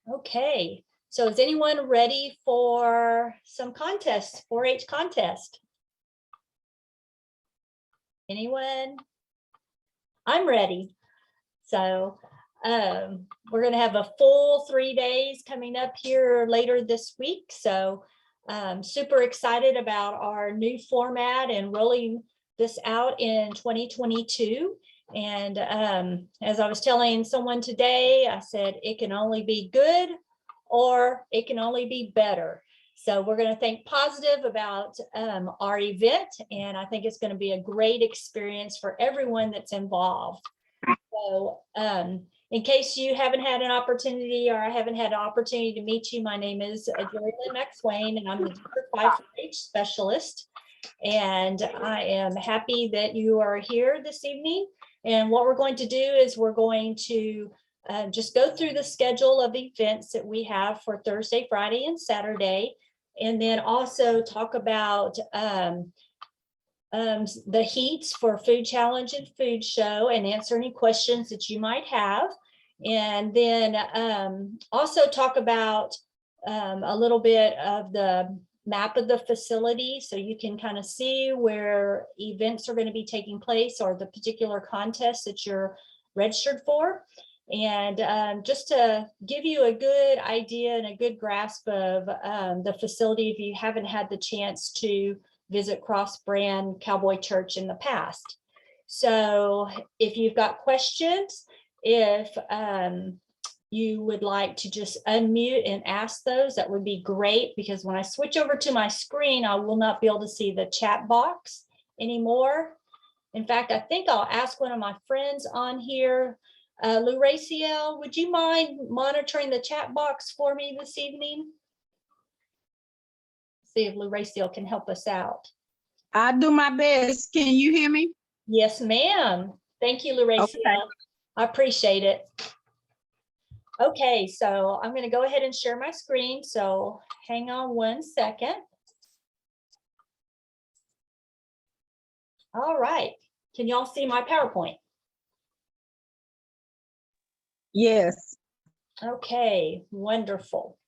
Okay, so is anyone ready for some contests, 4-H contest? Anyone? I'm ready. So we're going to have a full 3 days coming up here later this week. So super excited about our new format and rolling this out in 2022. And as I was telling someone today, I said it can only be good or it can only be better. So we're going to think positive about our event, and I think it's going to be a great experience for everyone that's involved. So in case you haven't had an opportunity, or I haven't had an opportunity to meet you, my name is Jheri-Lynn, and I'm the District 5-H specialist. And I am happy that you are here this evening. And what we're going to do is we're going to just go through the schedule of events that we have for Thursday, Friday, and Saturday, and then also talk about the heats for Food Challenge and Food Show and answer any questions that you might have. And then also talk about a little bit of the map of the facility, so you can kind of see where events are going to be taking place or the particular contest that you're registered for. And just to give you a good idea and a good grasp of the facility, if you haven't had the chance to visit Cross Brand Cowboy Church in the past. So if you've got questions, if you would like to just unmute and ask those, that would be great, because when I switch over to my screen, I will not be able to see the chat box anymore. In fact, I think I'll ask one of my friends on here, Lou Raciel, would you mind monitoring the chat box for me this evening? See if Lou Raciel can help us out. I'll do my best. Can you hear me? Yes, ma'am. Thank you, Lou Raciel. Okay. I appreciate it. Okay, so I'm going to go ahead and share my screen. So hang on one second. All right. Can y'all see my PowerPoint? Yes. Okay, wonderful.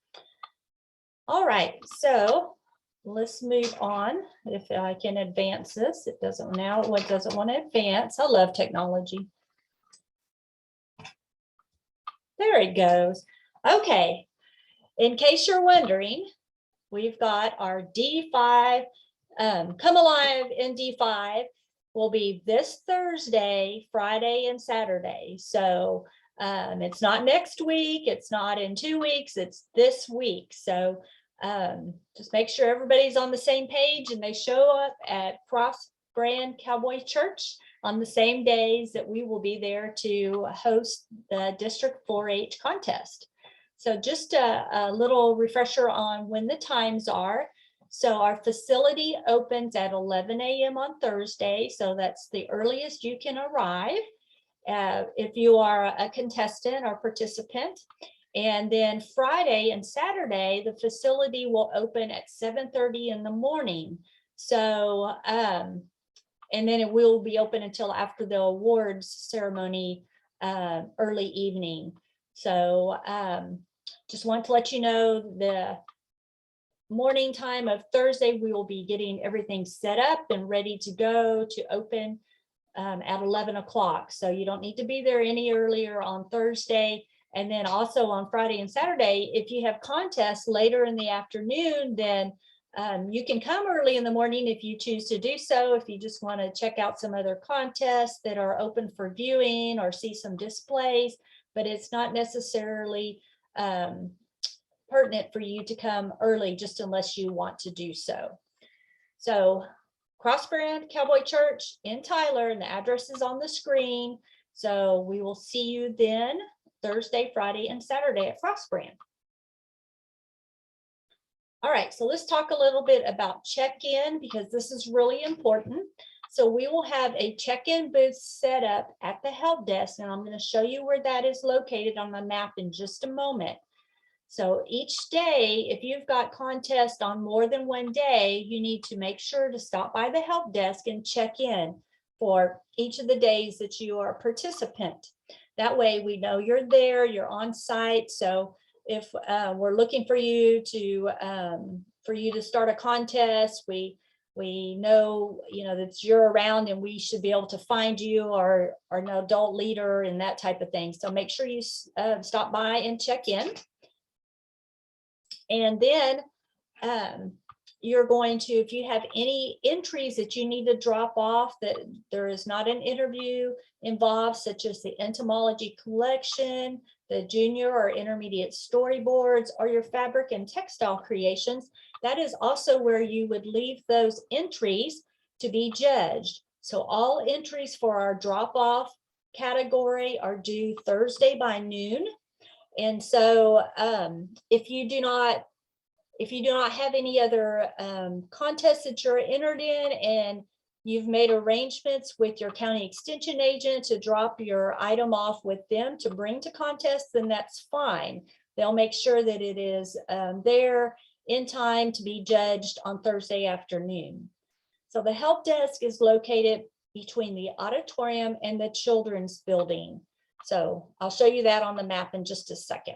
All right, so let's move on. If I can advance this, it doesn't now. What doesn't want to advance? I love technology. There it goes. Okay, in case you're wondering, we've got our D5, Come Alive in D5 will be this Thursday, Friday, and Saturday. So it's not next week, it's not in 2 weeks, it's this week. So just make sure everybody's on the same page and they show up at Cross Brand Cowboy Church on the same days that we will be there to host the District 4-H contest. So just a little refresher on when the times are. So our facility opens at 11 a.m. on Thursday. So that's the earliest you can arrive if you are a contestant or participant. And then Friday and Saturday, the facility will open at 7:30 in the morning. So, and then it will be open until after the awards ceremony, early evening. So just want to let you know the morning time of Thursday, we will be getting everything set up and ready to go to open at 11 o'clock. So you don't need to be there any earlier on Thursday. And then also on Friday and Saturday, if you have contests later in the afternoon, then you can come early in the morning if you choose to do so. If you just want to check out some other contests that are open for viewing or see some displays, but it's not necessarily pertinent for you to come early just unless you want to do so. So Cross Brand Cowboy Church in Tyler, and the address is on the screen. So we will see you then Thursday, Friday, and Saturday at Cross Brand. All right, so let's talk a little bit about check-in, because this is really important. So we will have a check-in booth set up at the help desk, and I'm going to show you where that is located on the map in just a moment. So each day, if you've got contests on more than one day, you need to make sure to stop by the help desk and check in for each of the days that you are a participant. That way we know you're there, you're on site. So if we're looking for you to start a contest. We know, that you're around and we should be able to find you or an adult leader and that type of thing. So make sure you stop by and check in. And then you're going to, if you have any entries that you need to drop off, that there is not an interview involved, such as the entomology collection, the junior or intermediate storyboards, or your fabric and textile creations, that is also where you would leave those entries to be judged. So all entries for our drop-off category are due Thursday by noon. And so if you do not have any other contests that you're entered in, and you've made arrangements with your county extension agent to drop your item off with them to bring to contests, then that's fine. They'll make sure that it is there in time to be judged on Thursday afternoon. So the help desk is located between the auditorium and the children's building. So I'll show you that on the map in just a second.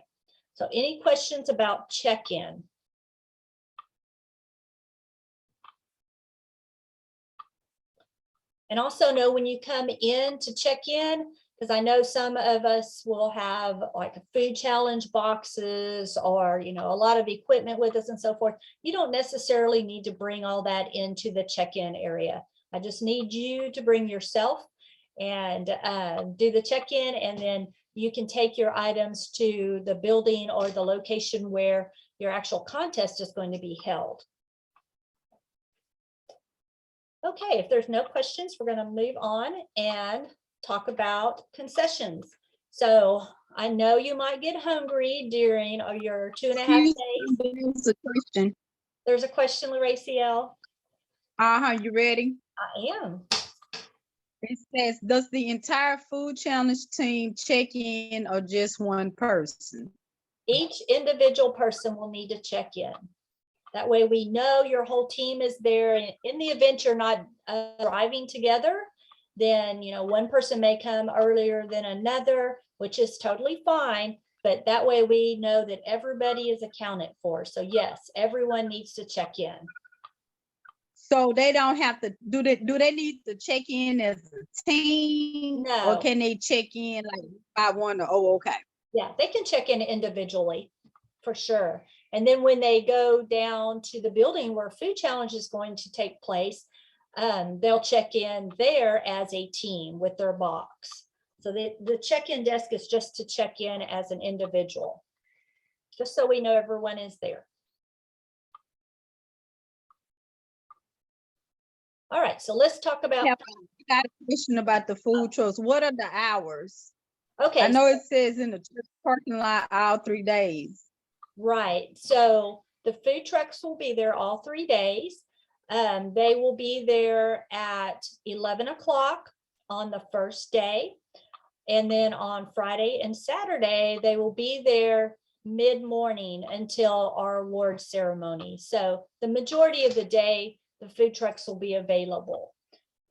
So any questions about check-in? And also know when you come in to check in, because I know some of us will have like food challenge boxes or, a lot of equipment with us and so forth. You don't necessarily need to bring all that into the check-in area. I just need you to bring yourself and do the check-in, and then you can take your items to the building or the location where your actual contest is going to be held. Okay, if there's no questions, we're going to move on and talk about concessions. So I know you might get hungry during your 2.5 days. There's a question. There's a question, Raciel. You ready? I am. It says, does the entire food challenge team check in or just one person? Each individual person will need to check in. That way we know your whole team is there. In the event you're not arriving together, then one person may come earlier than another, which is totally fine. But that way we know that everybody is accounted for. So yes, everyone needs to check in. So they don't have to do they need to check in as a team? No. Or can they check in like by one? Oh, okay. Yeah, they can check in individually for sure. And then when they go down to the building where food challenge is going to take place, they'll check in there as a team with their box. So the check-in desk is just to check in as an individual, just so we know everyone is there. All right, so let's talk about. I got a question about the food trucks. What are the hours? Okay. I know it says in the parking lot all 3 days. Right. So the food trucks will be there all 3 days. They will be there at 11 o'clock on the first day. And then on Friday and Saturday, they will be there mid-morning until our award ceremony. So the majority of the day, the food trucks will be available.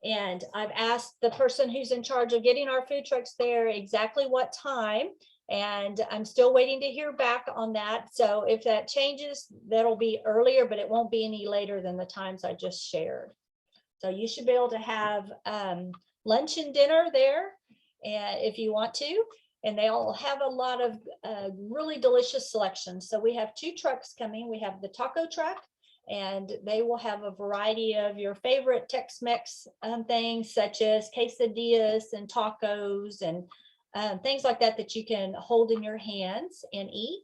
And I've asked the person who's in charge of getting our food trucks there exactly what time. And I'm still waiting to hear back on that. So if that changes, that'll be earlier, but it won't be any later than the times I just shared. So you should be able to have lunch and dinner there if you want to. And they'll have a lot of really delicious selections. So we have 2 trucks coming. We have the taco truck, and they will have a variety of your favorite Tex-Mex things, such as quesadillas and tacos and things like that you can hold in your hands and eat,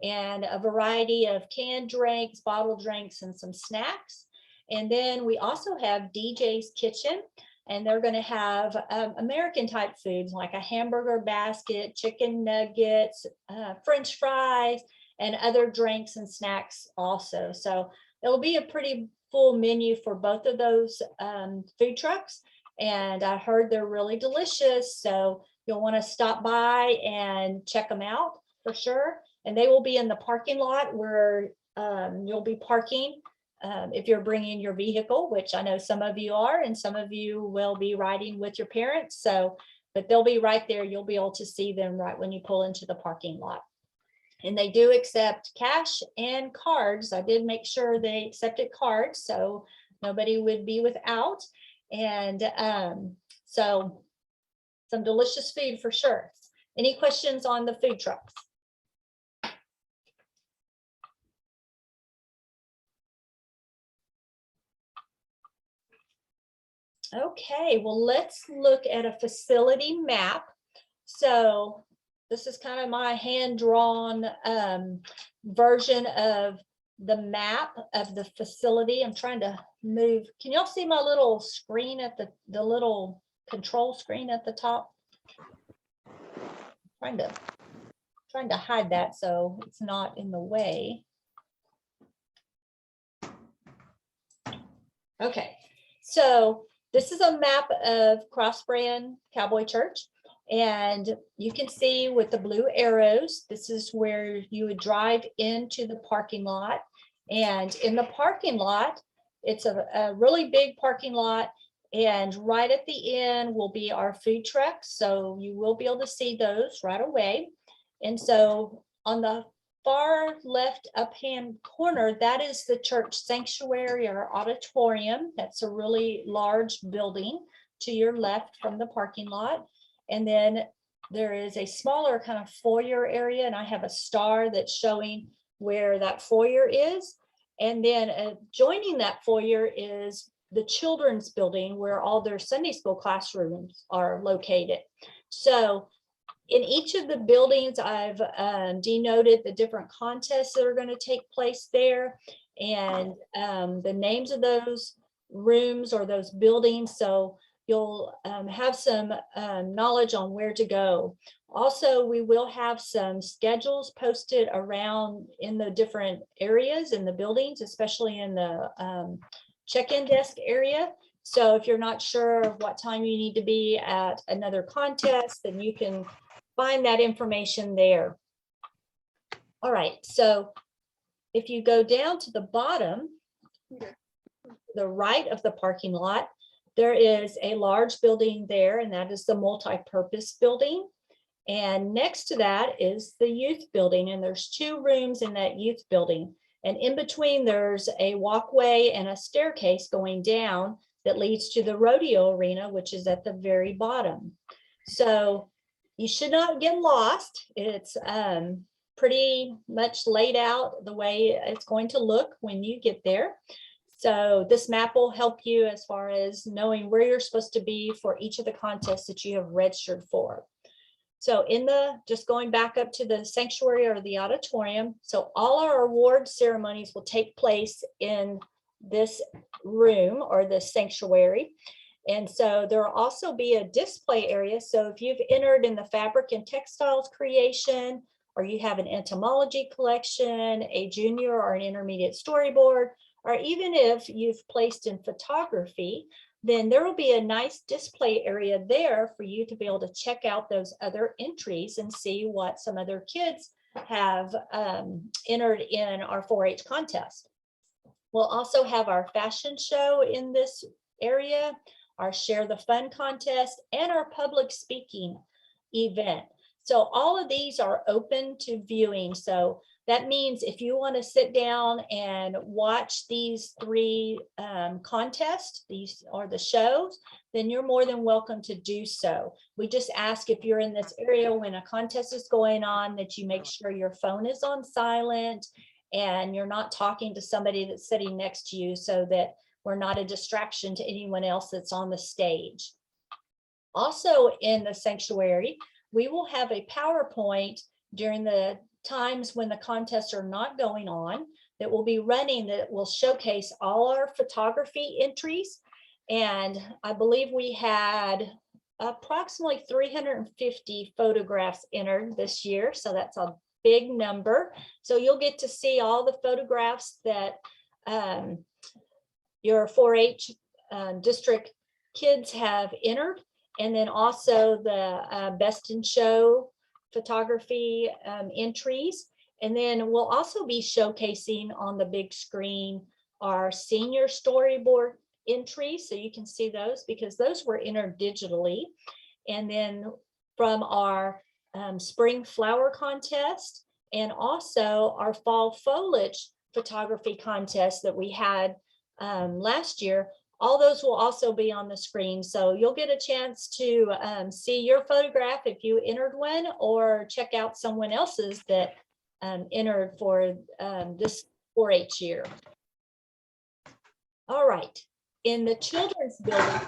and a variety of canned drinks, bottled drinks, and some snacks. And then we also have DJ's Kitchen, and they're going to have American type foods like a hamburger basket, chicken nuggets, French fries, and other drinks and snacks also. So it'll be a pretty full menu for both of those food trucks. And I heard they're really delicious. So you'll want to stop by and check them out for sure. And they will be in the parking lot where you'll be parking if you're bringing your vehicle, which I know some of you are, and some of you will be riding with your parents. So, but they'll be right there. You'll be able to see them right when you pull into the parking lot. And they do accept cash and cards. I did make sure they accepted cards, so nobody would be without. And so some delicious food for sure. Any questions on the food trucks? Okay, well, let's look at a facility map. So this is kind of my hand-drawn version of the map of the facility. I'm trying to move. Can y'all see my little screen at the little control screen at the top? Trying to hide that so it's not in the way. Okay, so this is a map of Cross Brand Cowboy Church. And you can see with the blue arrows, this is where you would drive into the parking lot. And in the parking lot, it's a really big parking lot. And right at the end will be our food trucks. So you will be able to see those right away. And so on the far left up-hand corner, that is the church sanctuary or auditorium. That's a really large building to your left from the parking lot. And then there is a smaller kind of foyer area, and I have a star that's showing where that foyer is. And then joining that foyer is the children's building where all their Sunday school classrooms are located. So in each of the buildings, I've denoted the different contests that are going to take place there and the names of those rooms or those buildings. So you'll have some knowledge on where to go. Also, we will have some schedules posted around in the different areas in the buildings, especially in the check-in desk area. So if you're not sure of what time you need to be at another contest, then you can find that information there. All right, so if you go down to the bottom, the right of the parking lot, there is a large building there, and that is the multi-purpose building. And next to that is the youth building, and there's 2 rooms in that youth building. And in between, there's a walkway and a staircase going down that leads to the rodeo arena, which is at the very bottom. So you should not get lost. It's pretty much laid out the way it's going to look when you get there. So this map will help you as far as knowing where you're supposed to be for each of the contests that you have registered for. So just going back up to the sanctuary or the auditorium. So all our award ceremonies will take place in this room or the sanctuary. And so there will also be a display area. So if you've entered in the fabric and textiles creation, or you have an entomology collection, a junior or an intermediate storyboard, or even if you've placed in photography, then there will be a nice display area there for you to be able to check out those other entries and see what some other kids have entered in our 4-H contest. We'll also have our fashion show in this area, our Share the Fun contest, and our public speaking event. So all of these are open to viewing. So that means if you want to sit down and watch these 3 contests, these are the shows, then you're more than welcome to do so. We just ask if you're in this area when a contest is going on that you make sure your phone is on silent and you're not talking to somebody that's sitting next to you so that we're not a distraction to anyone else that's on the stage. Also in the sanctuary, we will have a PowerPoint during the times when the contests are not going on that will be running that will showcase all our photography entries. And I believe we had approximately 350 photographs entered this year. So that's a big number. So you'll get to see all the photographs that your 4-H district kids have entered. And then also the best in show photography entries. And then we'll also be showcasing on the big screen our senior storyboard entries. So you can see those because those were entered digitally. And then from our spring flower contest and also our fall foliage photography contest that we had last year. All those will also be on the screen. So you'll get a chance to see your photograph if you entered one, or check out someone else's that entered for this 4-H year. All right, in the children's building,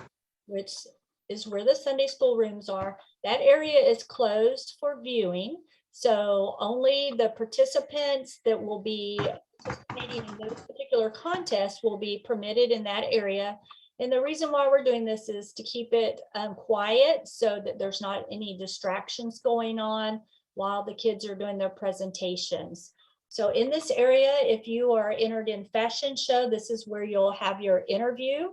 which is where the Sunday school rooms are, that area is closed for viewing. So only the participants that will be participating in those particular contests will be permitted in that area. And the reason why we're doing this is to keep it quiet so that there's not any distractions going on while the kids are doing their presentations. So in this area, if you are entered in fashion show, this is where you'll have your interview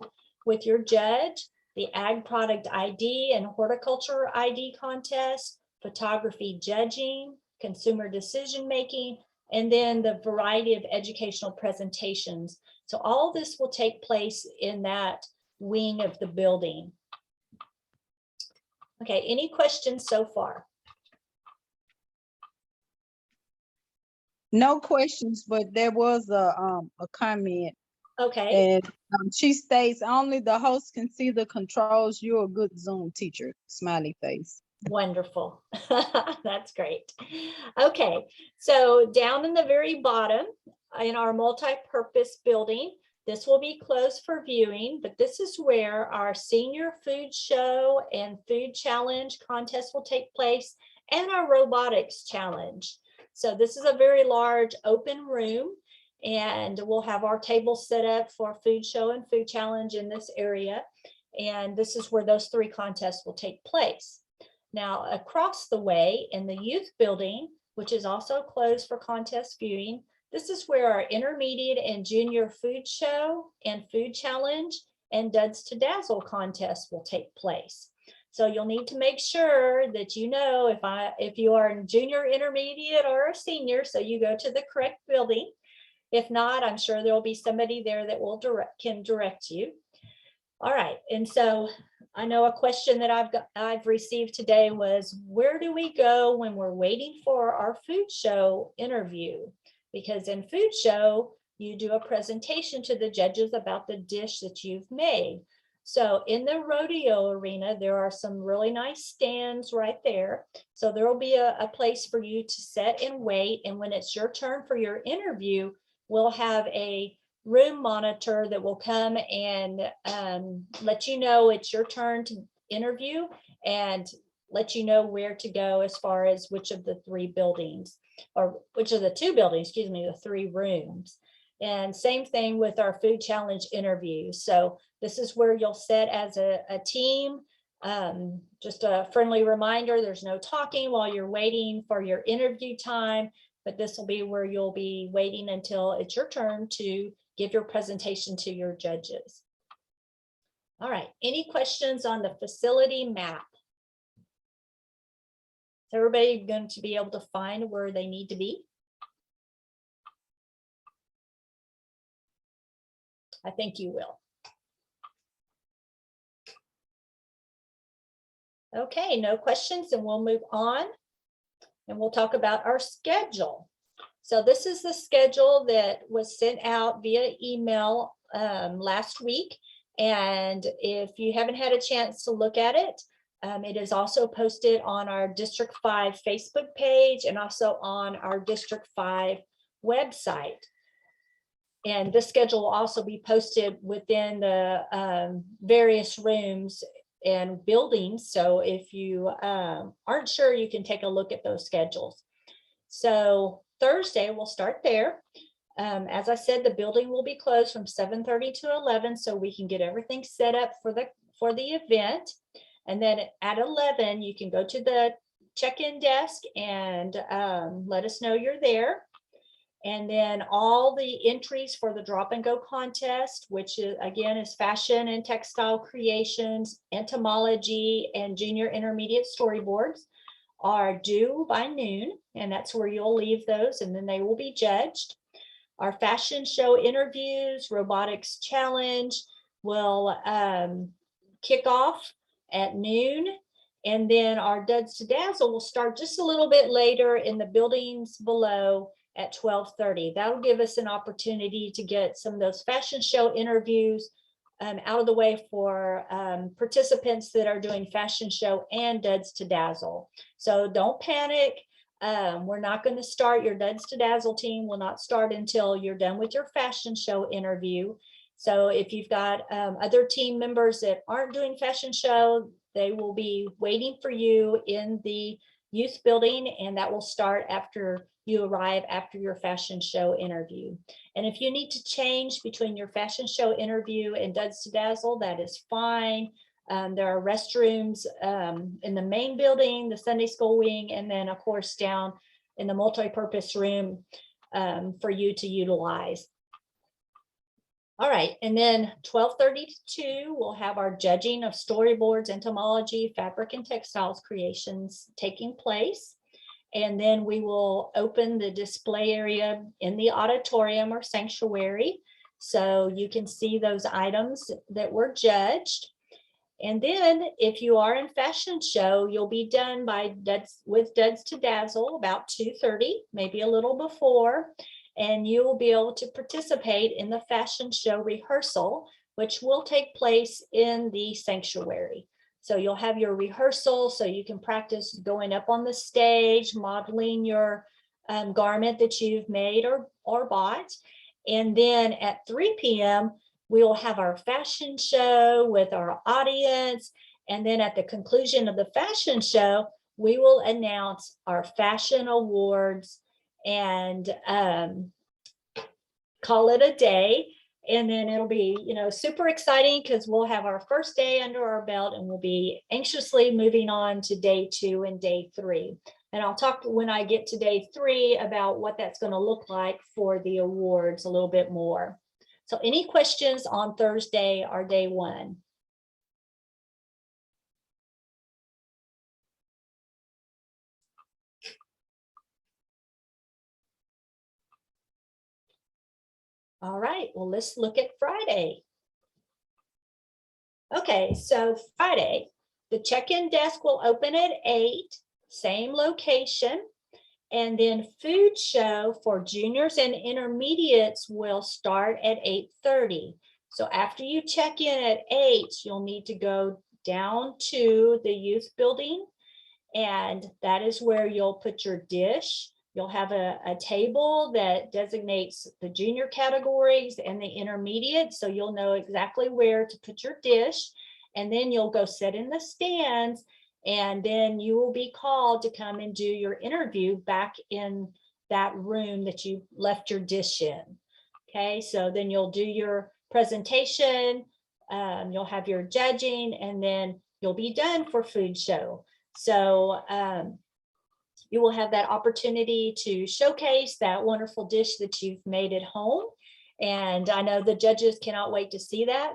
with your judge, the ag product ID and horticulture ID contest, photography judging, consumer decision making, and then the variety of educational presentations. So all this will take place in that wing of the building. Okay, any questions so far? No questions, but there was a comment, Okay. and she states only the host can see the controls. You're a good Zoom teacher. Smiley face. Wonderful. That's great. Okay, so down in the very bottom in our multi-purpose building, this will be closed for viewing, but this is where our senior food show and food challenge contest will take place, and our robotics challenge. So this is a very large open room, and we'll have our table set up for food show and food challenge in this area. And this is where those 3 contests will take place. Now, across the way in the youth building, which is also closed for contest viewing, this is where our intermediate and junior food show and food challenge and Duds to Dazzle contest will take place. So you'll need to make sure that you know if you are in junior, intermediate, or a senior, so you go to the correct building. If not, I'm sure there'll be somebody there that will can direct you. All right, and so I know a question that I've received today was, where do we go when we're waiting for our food show interview? Because in food show, you do a presentation to the judges about the dish that you've made. So in the rodeo arena, there are some really nice stands right there. So there will be a place for you to sit and wait. And when it's your turn for your interview, we'll have a room monitor that will come and let you know it's your turn to interview, and let you know where to go as far as which of the 3 buildings, or which of the 2 buildings, excuse me, the 3 rooms. And same thing with our food challenge interview. So this is where you'll sit as a team. Just a friendly reminder, there's no talking while you're waiting for your interview time, but this will be where you'll be waiting until it's your turn to give your presentation to your judges. All right, any questions on the facility map? Is everybody going to be able to find where they need to be? I think you will. Okay, no questions, and we'll move on, and we'll talk about our schedule. So this is the schedule that was sent out via email last week. And if you haven't had a chance to look at it, it is also posted on our District 5 Facebook page and also on our District 5 website. And this schedule will also be posted within the various rooms and buildings. So if you aren't sure, you can take a look at those schedules. So Thursday, we'll start there. As I said, the building will be closed from 7:30 to 11, so we can get everything set up for the event. And then at 11, you can go to the check-in desk and let us know you're there. And then all the entries for the drop and go contest, which is, again, is fashion and textile creations, entomology, and junior intermediate storyboards, are due by noon, and that's where you'll leave those, and then they will be judged. Our fashion show interviews, robotics challenge will kick off at noon, And then our Duds to Dazzle will start just a little bit later in the buildings below at 12:30. That'll give us an opportunity to get some of those fashion show interviews out of the way for participants that are doing fashion show and Duds to Dazzle. So don't panic. We're not going to start, your Duds to Dazzle team will not start until you're done with your fashion show interview. So if you've got other team members that aren't doing fashion show, they will be waiting for you in the youth building, and that will start after you arrive after your fashion show interview. And if you need to change between your fashion show interview and Duds to Dazzle, that is fine. There are restrooms in the main building, the Sunday school wing, and then of course down in the multi-purpose room for you to utilize. All right, and then 12:30 to 2, we'll have our judging of storyboards, entomology, fabric, and textiles creations taking place. And then we will open the display area in the auditorium or sanctuary, so you can see those items that were judged. And then if you are in fashion show, you'll be done by with Duds to Dazzle about 2:30, maybe a little before. And you will be able to participate in the fashion show rehearsal, which will take place in the sanctuary. So you'll have your rehearsal so you can practice going up on the stage, modeling your garment that you've made or bought. And then at 3 p.m., we will have our fashion show with our audience. And then at the conclusion of the fashion show, we will announce our fashion awards and call it a day. And then it'll be, super exciting because we'll have our first day under our belt and we'll be anxiously moving on to day 2 and day 3. And I'll talk when I get to day 3 about what that's going to look like for the awards a little bit more. So any questions on Thursday or day 1? All right, well, let's look at Friday. Okay, so Friday, the check-in desk will open at 8, same location. And then food show for juniors and intermediates will start at 8:30. So after you check in at 8, you'll need to go down to the youth building. And that is where you'll put your dish. You'll have a table that designates the junior categories and the intermediate. So you'll know exactly where to put your dish. And then you'll go sit in the stands. And then you will be called to come and do your interview back in that room that you left your dish in. Okay, so then you'll do your presentation, you'll have your judging, and then you'll be done for food show. So you will have that opportunity to showcase that wonderful dish that you've made at home. And I know the judges cannot wait to see that.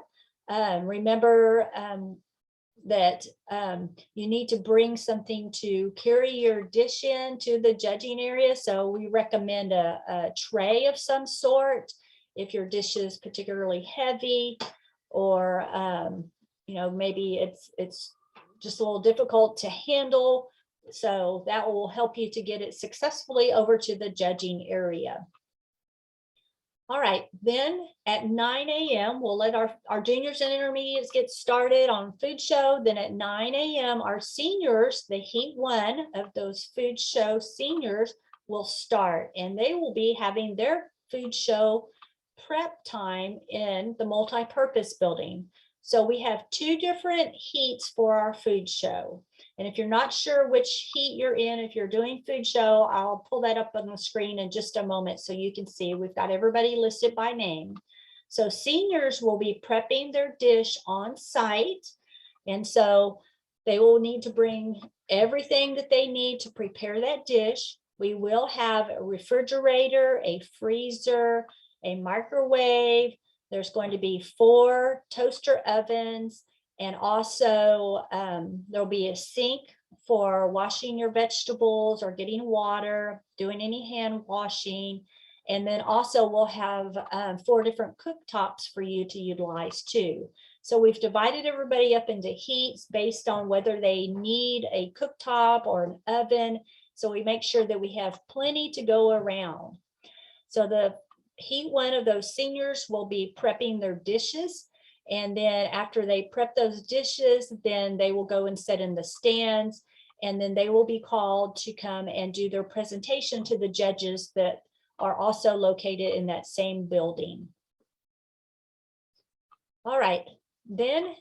Remember, that you need to bring something to carry your dish in to the judging area. So we recommend a tray of some sort if your dish is particularly heavy, or maybe it's just a little difficult to handle. So that will help you to get it successfully over to the judging area. All right, then at 9 a.m., we'll let our juniors and intermediates get started on food show. Then at 9 a.m., our seniors, the heat 1 of those food show seniors, will start. And they will be having their food show prep time in the multi-purpose building. So we have 2 different heats for our food show. And if you're not sure which heat you're in, if you're doing food show, I'll pull that up on the screen in just a moment so you can see. We've got everybody listed by name. So seniors will be prepping their dish on site. And so they will need to bring everything that they need to prepare that dish. We will have a refrigerator, a freezer, a microwave. There's going to be 4 toaster ovens. And also there'll be a sink for washing your vegetables or getting water, doing any hand washing. And then also we'll have 4 different cooktops for you to utilize too. So we've divided everybody up into heats based on whether they need a cooktop or an oven. So we make sure that we have plenty to go around. So the heat one of those seniors will be prepping their dishes. And then after they prep those dishes, then they will go and sit in the stands. And then they will be called to come and do their presentation to the judges that are also located in that same building. All right, then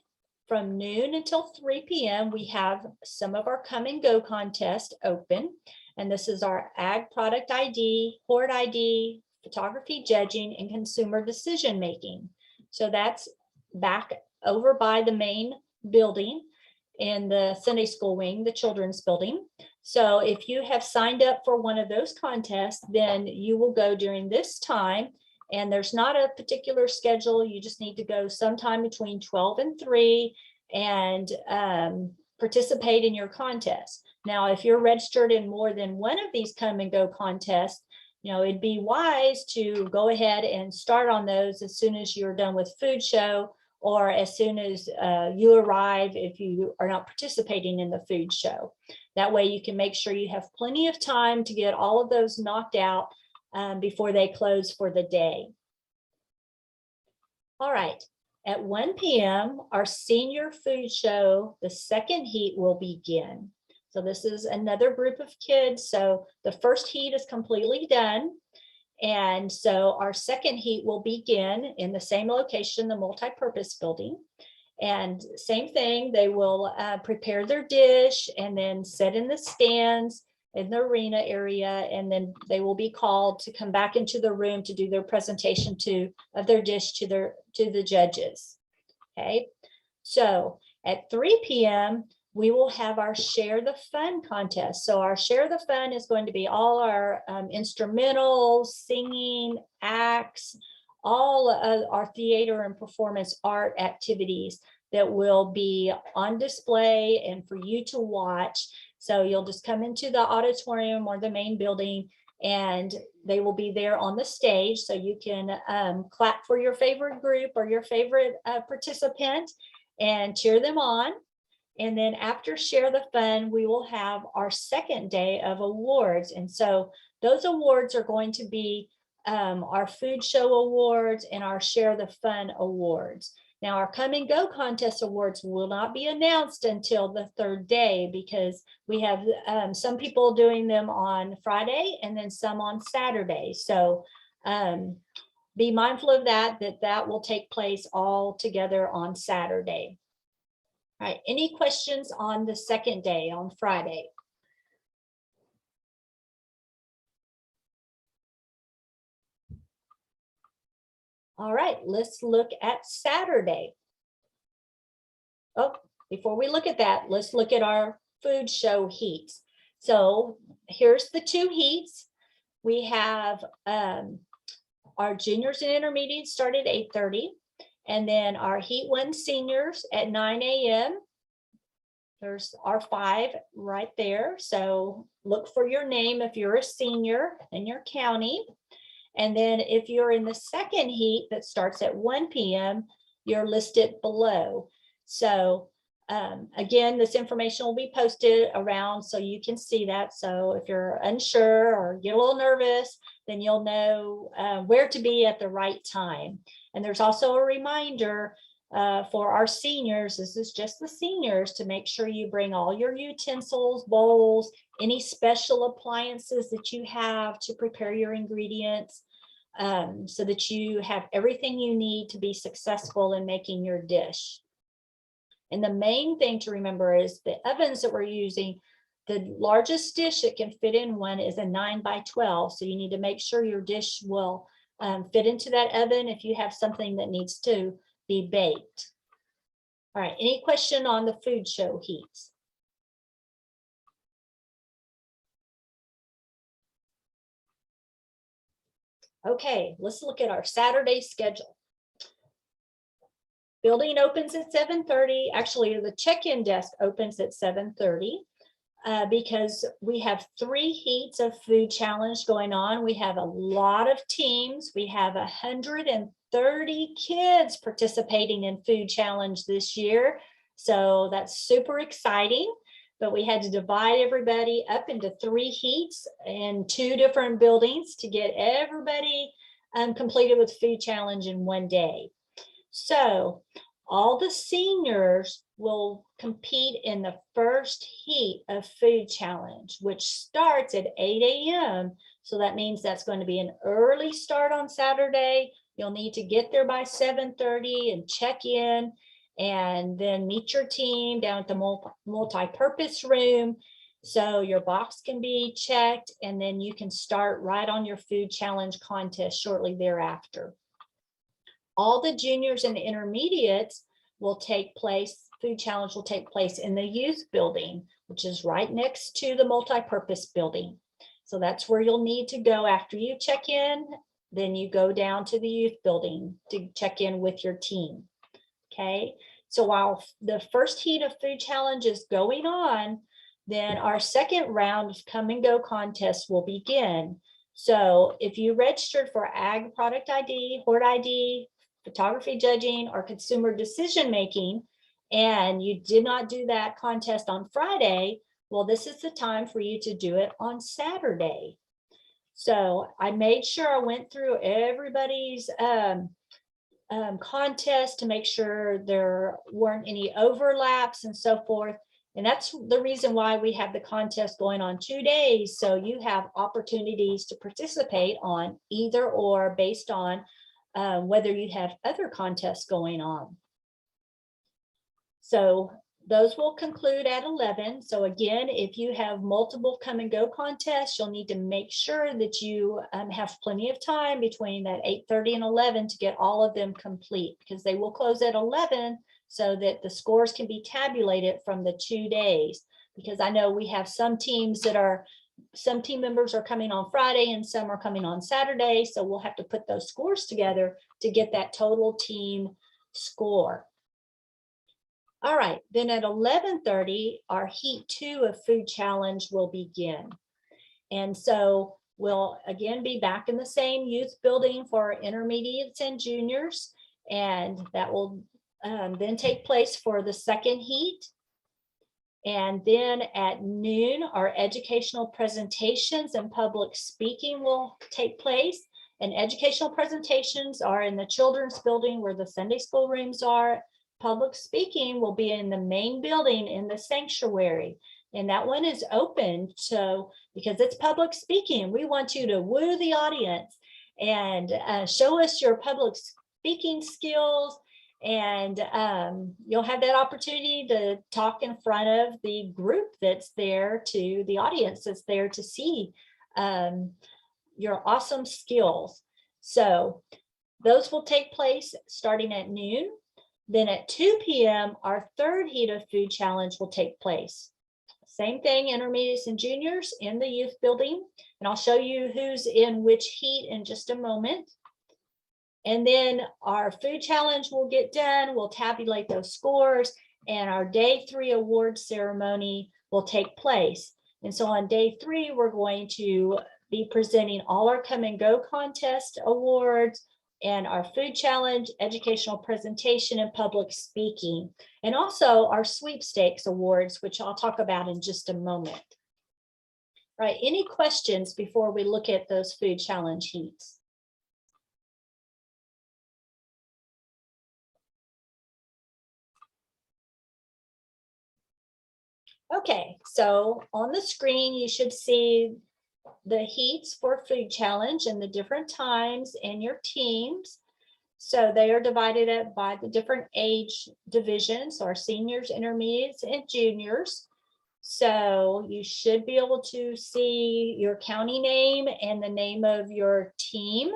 from noon until 3 p.m., we have some of our come and go contest open. And this is our ag product ID, horde ID, photography judging, and consumer decision making. So that's back over by the main building in the Sunday school wing, the children's building. So if you have signed up for one of those contests, then you will go during this time. And there's not a particular schedule. You just need to go sometime between 12 and 3 and participate in your contest. Now, if you're registered in more than one of these come and go contests, you know, it'd be wise to go ahead and start on those as soon as you're done with food show, or as soon as you arrive if you are not participating in the food show. That way you can make sure you have plenty of time to get all of those knocked out before they close for the day. All right, at 1 p.m., our senior food show, the second heat will begin. So this is another group of kids. So the first heat is completely done. And so our second heat will begin in the same location, the multi-purpose building. And same thing, they will prepare their dish and then sit in the stands in the arena area, and then they will be called to come back into the room to do their presentation of their dish to the judges. Okay, so at 3 p.m. we will have our Share the Fun contest. So our Share the Fun is going to be all our instrumentals, singing, acts, all of our theater and performance art activities that will be on display and for you to watch. So you'll just come into the auditorium or the main building, and they will be there on the stage. So you can clap for your favorite group or your favorite participant and cheer them on. And then after Share the Fun, we will have our second day of awards. And so those awards are going to be our food show awards and our Share the Fun awards. Now, our Come and Go contest awards will not be announced until the third day, because we have some people doing them on Friday and then some on Saturday. So be mindful of that will take place all together on Saturday. All right, any questions on the second day, on Friday? All right, let's look at Saturday. Oh, before we look at that, let's look at our food show heats. So here's the two heats. We have our juniors and intermediates start at 8:30, and then our heat 1 seniors at 9 a.m. There's our 5 right there. So look for your name if you're a senior in your county. And then if you're in the second heat that starts at 1 p.m., you're listed below. So again, this information will be posted around so you can see that. So if you're unsure or get a little nervous, then you'll know where to be at the right time. And there's also a reminder for our seniors, this is just the seniors, to make sure you bring all your utensils, bowls, any special appliances that you have to prepare your ingredients, so that you have everything you need to be successful in making your dish. And the main thing to remember is the ovens that we're using, the largest dish it can fit in one is a 9x12. So you need to make sure your dish will fit into that oven if you have something that needs to be baked. All right, any question on the food show heats? Okay, let's look at our Saturday schedule. Building opens at 7:30. Actually, the check-in desk opens at 7:30 because we have 3 heats of food challenge going on. We have a lot of teams. We have 30 kids participating in Food Challenge this year. So that's super exciting. But we had to divide everybody up into 3 heats in 2 different buildings to get everybody completed with Food Challenge in one day. So all the seniors will compete in the first heat of Food Challenge, which starts at 8 a.m. So that means that's going to be an early start on Saturday. You'll need to get there by 7:30 and check in, and then meet your team down at the multi-purpose room. So your box can be checked, and then you can start right on your Food Challenge contest shortly thereafter. All the juniors and intermediates will take place, Food Challenge will take place in the youth building, which is right next to the multi-purpose building. So that's where you'll need to go after you check in. Then you go down to the youth building to check in with your team. Okay, so while the first heat of Food Challenge is going on, then our second round of come and go contest will begin. So if you registered for Ag Product ID, Hort ID, photography judging, or consumer decision making, and you did not do that contest on Friday, well, this is the time for you to do it on Saturday. So I made sure I went through everybody's contest to make sure there weren't any overlaps and so forth. And that's the reason why we have the contest going on 2 days. So you have opportunities to participate on either or based on whether you have other contests going on. So those will conclude at 11. So again, if you have multiple come and go contests, you'll need to make sure that you have plenty of time between that 8:30 and 11 to get all of them complete, because they will close at 11 so that the scores can be tabulated from the 2 days. Because I know we have some teams that are, some team members are coming on Friday and some are coming on Saturday. So we'll have to put those scores together to get that total team score. All right, then at 11:30, our heat 2 of Food Challenge will begin. And so we'll again be back in the same youth building for intermediates and juniors. And that will then take place for the second heat. And then at noon, our educational presentations and public speaking will take place. And educational presentations are in the children's building where the Sunday school rooms are. Public speaking will be in the main building in the sanctuary. And that one is open. So because it's public speaking, we want you to woo the audience and show us your public speaking skills. And you'll have that opportunity to talk in front of the group that's there, to the audience that's there to see your awesome skills. So those will take place starting at noon. Then at 2 p.m., our third heat of Food Challenge will take place. Same thing, intermediates and juniors in the youth building. And I'll show you who's in which heat in just a moment. And then our Food Challenge will get done. We'll tabulate those scores, and our day 3 award ceremony will take place. And so on day 3, we're going to be presenting all our come and go contest awards and our Food Challenge, educational presentation, and public speaking, and also our sweepstakes awards, which I'll talk about in just a moment. All right, any questions before we look at those Food Challenge heats? Okay, so on the screen, you should see the heats for Food Challenge and the different times and your teams. So they are divided up by the different age divisions, or seniors, intermediates, and juniors. So you should be able to see your county name and the name of your team.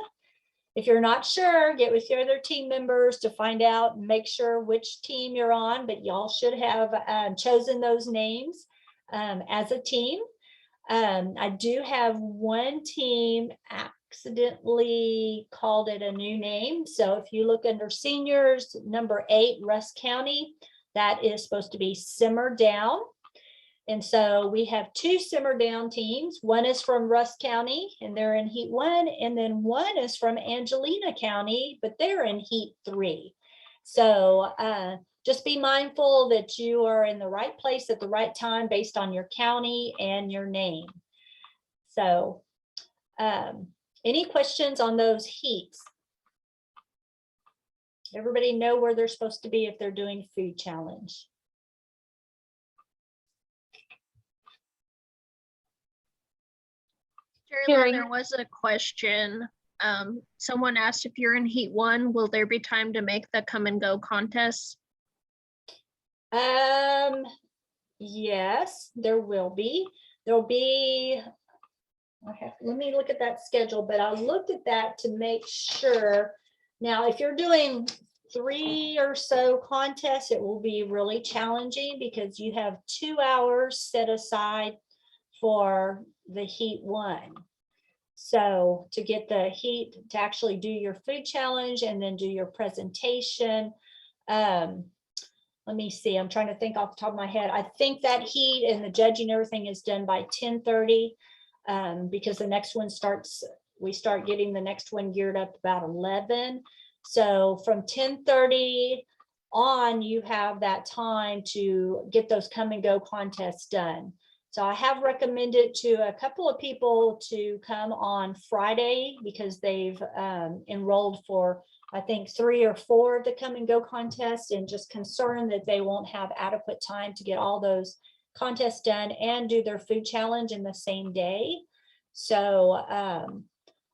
If you're not sure, get with your other team members to find out and make sure which team you're on, but y'all should have chosen those names as a team. I do have one team accidentally called it a new name. So if you look under seniors, number 8, Russ County, that is supposed to be Simmer Down. And so we have two simmer down teams. One is from Rusk County and they're in heat 1, and then one is from Angelina County, but they're in heat 3. So just be mindful that you are in the right place at the right time based on your county and your name. So any questions on those heats? Everybody know where they're supposed to be if they're doing food challenge? Jheri-Lynn, there was a question. Someone asked if you're in heat 1, will there be time to make the come and go contest? Yes, there will be. There'll be, let me look at that schedule, but I looked at that to make sure. Now, if you're doing 3 or so contests, it will be really challenging because you have 2 hours set aside for the heat 1. So to get the heat to actually do your food challenge and then do your presentation. Let me see, I'm trying to think off the top of my head. I think that heat and the judging, everything is done by 10:30 because the next one starts, we start getting the next one geared up about 11. So from 10:30 on, you have that time to get those come and go contests done. So I have recommended to a couple of people to come on Friday because they've enrolled for, I think, 3 or 4 of the come and go contests, and just concerned that they won't have adequate time to get all those contests done and do their food challenge in the same day. So,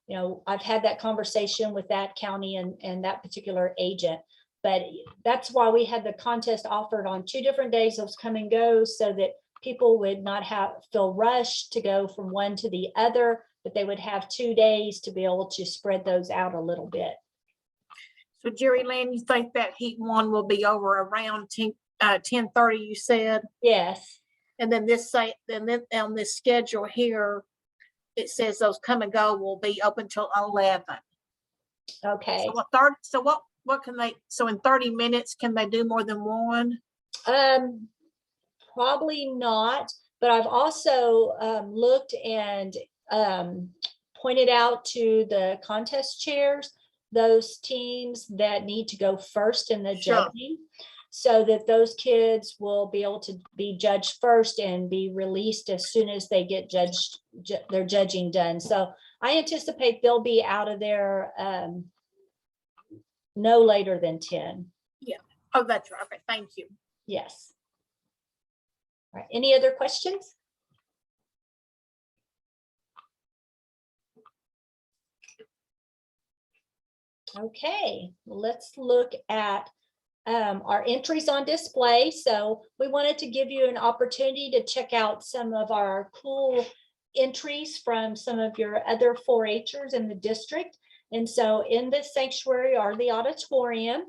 you know, I've had that conversation with that county and that particular agent, but that's why we had the contest offered on 2 different days, those come and go, so that people would not feel rushed to go from one to the other, but they would have 2 days to be able to spread those out a little bit. So Jheri-Lynn, you think that heat 1 will be over around 10:30, you said? Yes. And then then on this schedule here, it says those come and go will be open till 11. Okay. So what can they, so in 30 minutes, can they do more than one? Probably not, but I've also looked and pointed out to the contest chairs those teams that need to go first in the Sure. judging, so that those kids will be able to be judged first and be released as soon as they get their judging done. So I anticipate they'll be out of there no later than 10. Oh, that's right. Okay, thank you. Yes. All right, any other questions? Okay, let's look at our entries on display. So we wanted to give you an opportunity to check out some of our cool entries from some of your other 4-Hers in the district. And so in this sanctuary or the auditorium,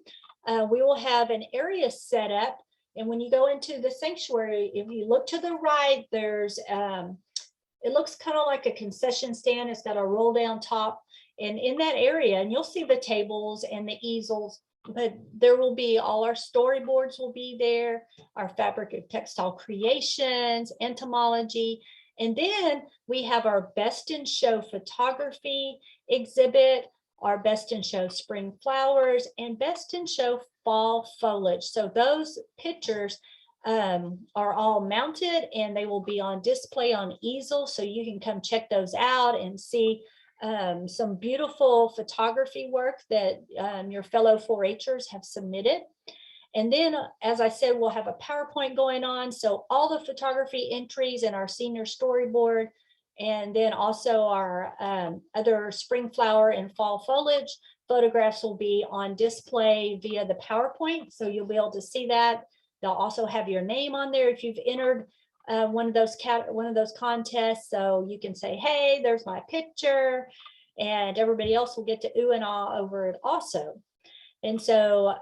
we will have an area set up. And when you go into the sanctuary, if you look to the right, there's, it looks kind of like a concession stand. It's got a roll down top. And in that area, and you'll see the tables and the easels, but there will be all our storyboards will be there, our fabric and textile creations, entomology. And then we have our best in show photography exhibit, our best in show spring flowers, and best in show fall foliage. So those pictures are all mounted and they will be on display on easels. So you can come check those out and see some beautiful photography work that your fellow 4-Hers have submitted. And then, as I said, we'll have a PowerPoint going on. So all the photography entries in our senior storyboard, and then also our other spring flower and fall foliage photographs will be on display via the PowerPoint. So you'll be able to see that. They'll also have your name on there if you've entered one of those contests. So you can say, hey, there's my picture, and everybody else will get to ooh and ah over it also. And so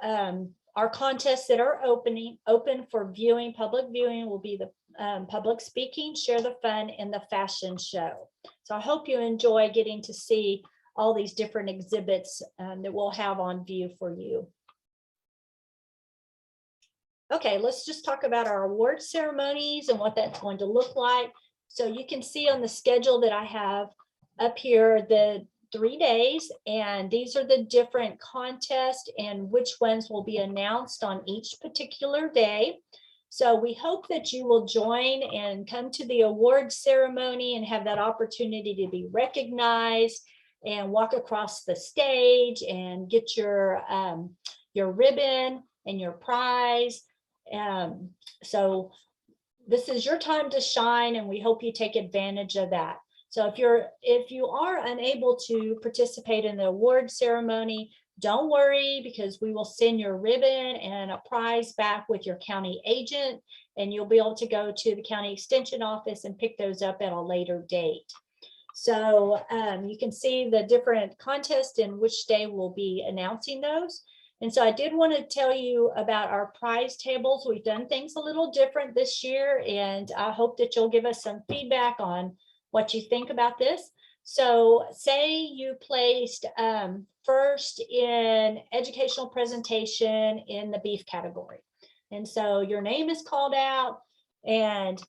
our contests that are open for viewing, public viewing, will be the public speaking, share the fun, and the fashion show. So I hope you enjoy getting to see all these different exhibits that we'll have on view for you. Okay, let's just talk about our award ceremonies and what that's going to look like. So you can see on the schedule that I have up here the 3 days, and these are the different contests and which ones will be announced on each particular day. So we hope that you will join and come to the award ceremony and have that opportunity to be recognized and walk across the stage and get your ribbon and your prize. So this is your time to shine, and we hope you take advantage of that. So if you are unable to participate in the award ceremony, don't worry, because we will send your ribbon and a prize back with your county agent, and you'll be able to go to the county extension office and pick those up at a later date. So you can see the different contests and which day we'll be announcing those. And so I did want to tell you about our prize tables. We've done things a little different this year, and I hope that you'll give us some feedback on what you think about this. So say you placed first in educational presentation in the beef category. And so your name is called out, and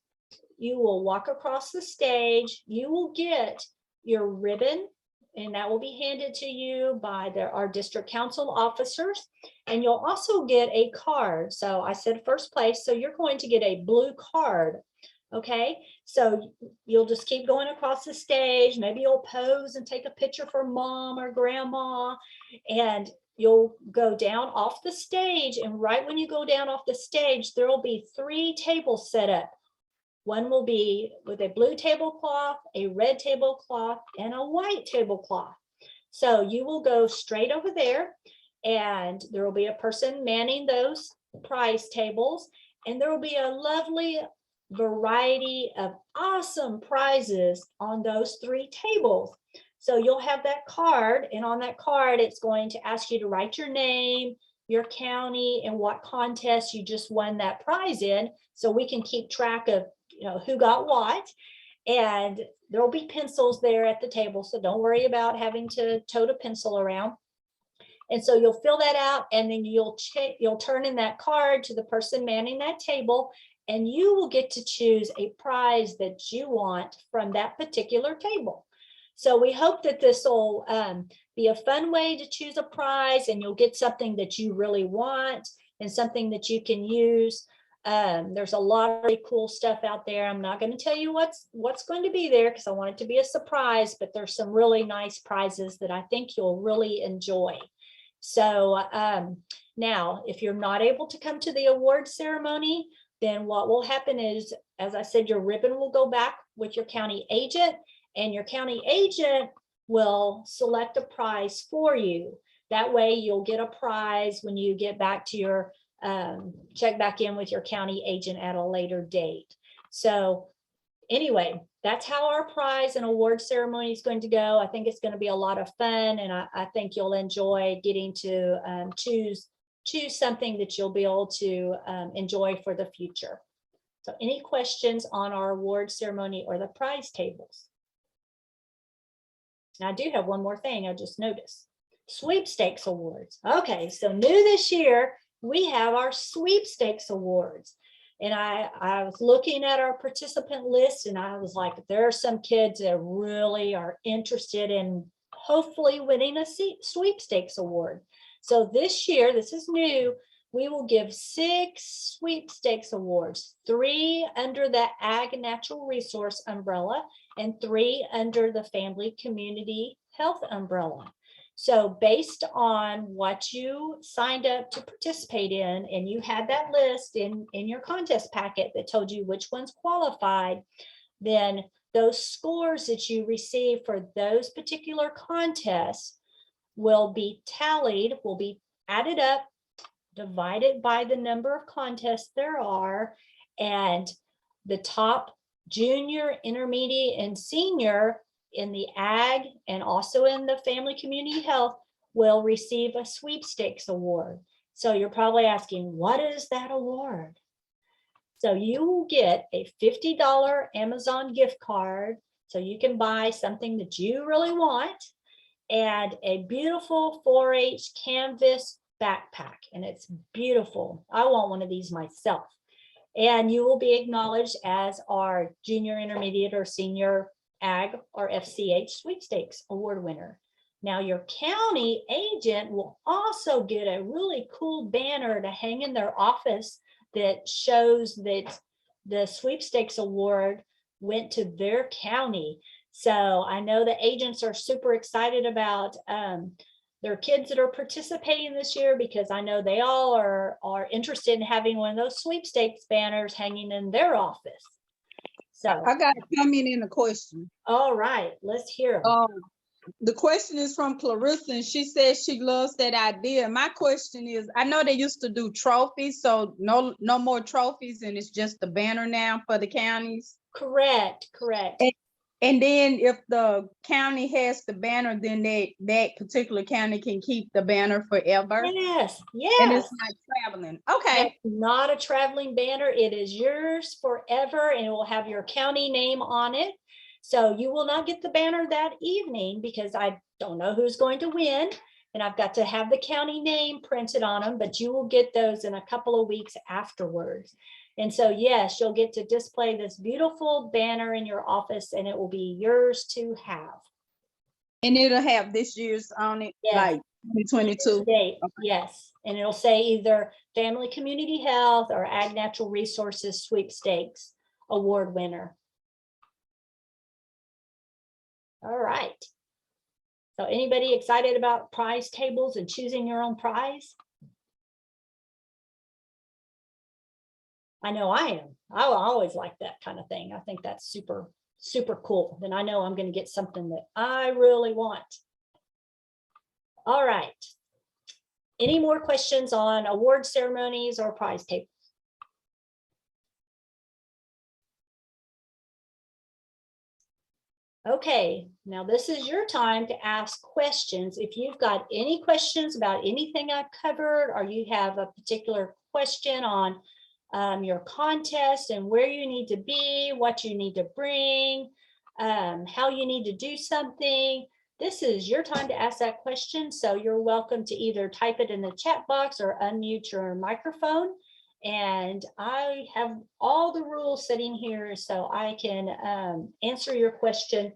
you will walk across the stage. You will get your ribbon, and that will be handed to you by our district council officers. And you'll also get a card. So I said first place, so you're going to get a blue card. Okay, so you'll just keep going across the stage. Maybe you'll pose and take a picture for mom or grandma, and you'll go down off the stage. And right when you go down off the stage, there will be 3 tables set up. One will be with a blue tablecloth, a red tablecloth, and a white tablecloth. So you will go straight over there, and there will be a person manning those prize tables, and there will be a lovely variety of awesome prizes on those 3 tables. So you'll have that card, and on that card, it's going to ask you to write your name, your county, and what contest you just won that prize in, so we can keep track of who got what. And there'll be pencils there at the table, so don't worry about having to tote a pencil around. And so you'll fill that out, and then you'll turn in that card to the person manning that table, and you will get to choose a prize that you want from that particular table. So we hope that this will be a fun way to choose a prize, and you'll get something that you really want and something that you can use. There's a lot of really cool stuff out there. I'm not going to tell you what's going to be there, because I want it to be a surprise, but there's some really nice prizes that I think you'll really enjoy. So now, if you're not able to come to the award ceremony, then what will happen is, as I said, your ribbon will go back with your county agent, and your county agent will select a prize for you. That way you'll get a prize when you get back to your check back in with your county agent at a later date. So anyway, that's how our prize and award ceremony is going to go. I think it's going to be a lot of fun, and I think you'll enjoy getting to choose something that you'll be able to enjoy for the future. So any questions on our award ceremony or the prize tables? Now, I do have one more thing I just noticed. Sweepstakes awards. Okay, so new this year, we have our sweepstakes awards. And I was looking at our participant list, and I was like, there are some kids that really are interested in hopefully winning a sweepstakes award. So this year, this is new, we will give 6 sweepstakes awards, 3 under the Ag Natural Resource umbrella and 3 under the Family Community Health umbrella. So based on what you signed up to participate in, and you had that list in your contest packet that told you which ones qualified, then those scores that you receive for those particular contests will be tallied, will be added up, divided by the number of contests there are, and the top junior, intermediate, and senior in the ag and also in the family community health will receive a sweepstakes award. So you're probably asking, what is that award? So you will get a $50 Amazon gift card, so you can buy something that you really want, and a beautiful 4-H canvas backpack, and it's beautiful. I want one of these myself. And you will be acknowledged as our junior, intermediate, or senior ag or FCH sweepstakes award winner. Now, your county agent will also get a really cool banner to hang in their office that shows that the sweepstakes award went to their county. So I know the agents are super excited about their kids that are participating this year, because I know they all are interested in having one of those sweepstakes banners hanging in their office. So, I got to comment in a question. all right, let's hear 'em. The question is from Clarissa, and she says she loves that idea. My question is, I know they used to do trophies, so no more trophies, and it's just the banner now for the counties. Correct. And then if the county has the banner, then that particular county can keep the banner forever. Yes, And yes. it's not traveling. Okay. It's not a traveling banner. It is yours forever, and it will have your county name on it. So you will not get the banner that evening, because I don't know who's going to win, and I've got to have the county name printed on them, but you will get those in a couple of weeks afterwards. And so, yes, you'll get to display this beautiful banner in your office, and it will be yours to have. And it'll have this year's on it, Yes. like 2022. Date, yes, and it'll say either Family Community Health or Ag Natural Resources Sweepstakes Award winner. All right. So anybody excited about prize tables and choosing your own prize? I know I am. I always like that kind of thing. I think that's super, super cool. Then I know I'm going to get something that I really want. All right. Any more questions on award ceremonies or prize tables? Okay, now this is your time to ask questions. If you've got any questions about anything I've covered, or you have a particular question on your contest and where you need to be, what you need to bring, how you need to do something, this is your time to ask that question. So you're welcome to either type it in the chat box or unmute your microphone. And I have all the rules sitting here so I can answer your question,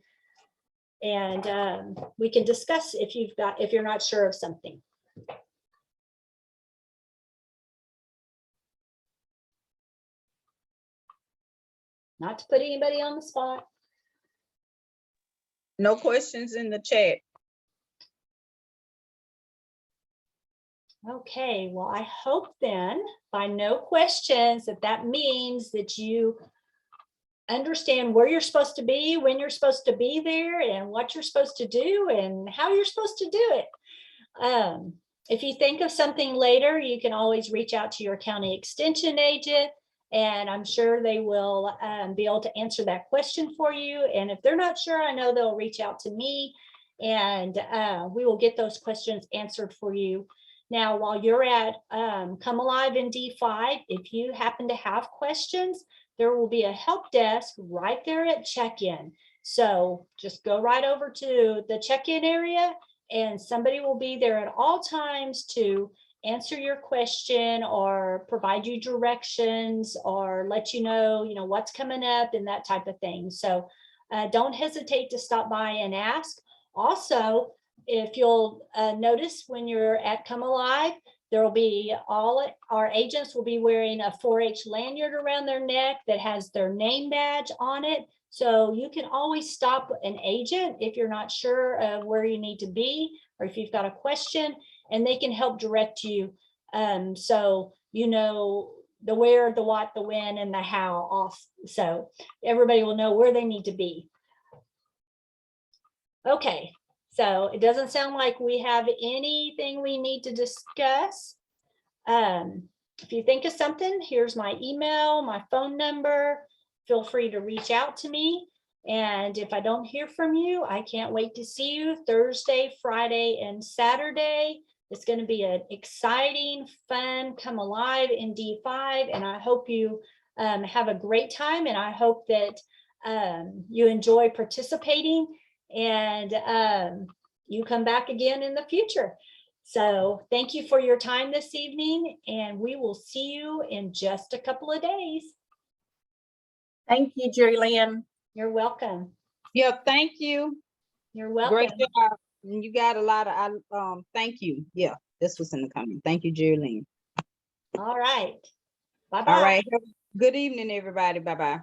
and we can discuss if you're not sure of something. Not to put anybody on the spot. No questions in the chat. Okay, well, I hope then by no questions that means that you understand where you're supposed to be, when you're supposed to be there, and what you're supposed to do, and how you're supposed to do it. If you think of something later, you can always reach out to your county extension agent, and I'm sure they will be able to answer that question for you. And if they're not sure, I know they'll reach out to me, and we will get those questions answered for you. Now, while you're at Come Alive in D5, if you happen to have questions, there will be a help desk right there at check-in. So just go right over to the check-in area, and somebody will be there at all times to answer your question or provide you directions or let you know, what's coming up and that type of thing. So don't hesitate to stop by and ask. Also, if you'll notice when you're at Come Alive, there will be all our agents will be wearing a 4-H lanyard around their neck that has their name badge on it. So you can always stop an agent if you're not sure of where you need to be, or if you've got a question, and they can help direct you. So you know the where, the what, the when, and the how off. So everybody will know where they need to be. Okay. So it doesn't sound like we have anything we need to discuss. If you think of something, here's my email, my phone number. Feel free to reach out to me. And if I don't hear from you, I can't wait to see you Thursday, Friday, and Saturday. It's going to be an exciting, fun Come Alive in D5. And I hope you have a great time. And I hope that you enjoy participating, and you come back again in the future. So thank you for your time this evening, and we will see you in just a couple of days. Thank you, Jheri-Lynn. You're welcome. Yeah, thank you. You're Great welcome. job. And you got a lot of, thank you. Yeah, this was in the comment. Thank you, Jheri-Lynn. All right. All Bye-bye. right. Good evening, everybody. Bye-bye.